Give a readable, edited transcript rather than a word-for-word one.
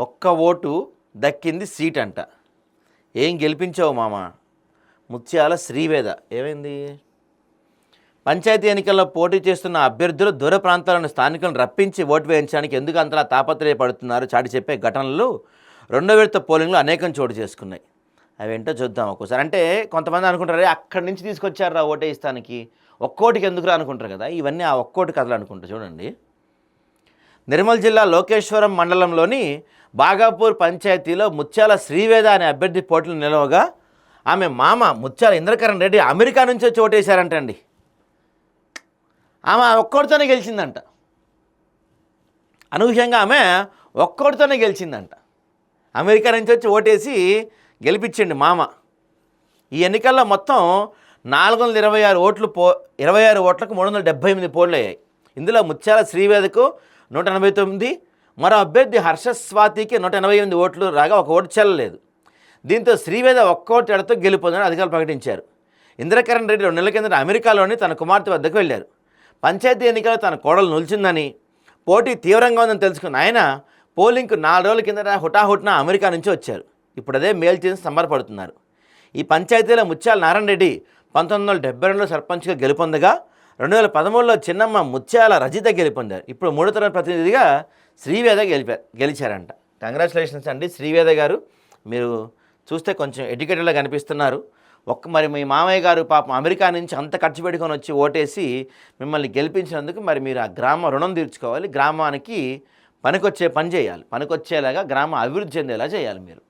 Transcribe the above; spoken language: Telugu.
ఒక్క ఓటు దక్కింది సీట్ అంట. ఏం గెలిపించావు మామ? ముత్యాల శ్రీవేద. ఏమైంది? పంచాయతీ ఎన్నికల్లో పోటీ చేస్తున్న అభ్యర్థులు దూర ప్రాంతాలను స్థానికులను రప్పించి ఓటు వేయించడానికి ఎందుకు అంతలా తాపత్రయపడుతున్నారు చాటి చెప్పే ఘటనలు రెండో విడత పోలింగ్లో అనేకం చోటు చేసుకున్నాయి. అవేంటో చూద్దాం ఒక్కోసారి. అంటే కొంతమంది అనుకుంటారు, అక్కడి నుంచి తీసుకొచ్చారా ఓటేయిస్తానికి, ఒక్కోటికి ఎందుకురా అనుకుంటారు కదా. ఇవన్నీ ఆ ఒక్కోటి కథలు అనుకుంటారు. చూడండి, నిర్మల్ జిల్లా లోకేశ్వరం మండలంలోని బాగాపూర్ పంచాయతీలో ముత్యాల శ్రీవేద అనే అభ్యర్థి పోటీలు నిలవగా ఆమె మామ ముత్యాల ఇంద్రకరణ్ రెడ్డి అమెరికా నుంచి వచ్చి ఓటేశారంటండి. ఆమె ఒక్కోటితోనే గెలిచిందంట. అనూహ్యంగా ఆమె ఒక్కోటితోనే గెలిచిందంట. అమెరికా నుంచి వచ్చి ఓటేసి గెలిపించండి మామ. ఈ ఎన్నికల్లో మొత్తం 426 ఓట్లు 26 ఓట్లకు 378 పోళ్ళు అయ్యాయి. ఇందులో ముత్యాల శ్రీవేదకు 189, మరో అభ్యర్థి హర్షస్వాతికి 188 ఓట్లు రాగా ఒక ఓటు చెల్లలేదు. దీంతో శ్రీవేద ఒక్కోటి ఎడతో గెలుపొందని అధికారులు ప్రకటించారు. ఇంద్రకరణ్ రెడ్డి 2 నెలల కిందట అమెరికాలోని తన కుమార్తె వద్దకు వెళ్ళారు. పంచాయతీ ఎన్నికల్లో తన కోడలు నిలిచిందని, పోటీ తీవ్రంగా ఉందని తెలుసుకున్న ఆయన పోలింగ్కు 4 రోజుల కిందట హుటాహుటిన అమెరికా నుంచి వచ్చారు. ఇప్పుడు అదే మేలు చేసి సంబరపడుతున్నారు. ఈ పంచాయతీలో ముత్యాల నారాయణ రెడ్డి 1972లో సర్పంచ్గా గెలుపొందగా 2013లో చిన్నమ్మ ముత్యాల రజిత గెలుపొందారు. ఇప్పుడు 3వ తరగతి ప్రతినిధిగా శ్రీవేద గెలిచారంట. కంగ్రాచులేషన్స్ అండి శ్రీవేద గారు. మీరు చూస్తే కొంచెం ఎడ్యుకేటెడ్గా కనిపిస్తున్నారు. మరి మీ మామయ్య గారు పాపం అమెరికా నుంచి అంత ఖర్చు పెట్టుకొని వచ్చి ఓటేసి మిమ్మల్ని గెలిపించినందుకు మరి మీరు ఆ గ్రామ రుణం తీర్చుకోవాలి. గ్రామానికి పనికొచ్చే పని చేయాలి. పనికొచ్చేలాగా గ్రామం అభివృద్ధి చెందేలా చేయాలి మీరు.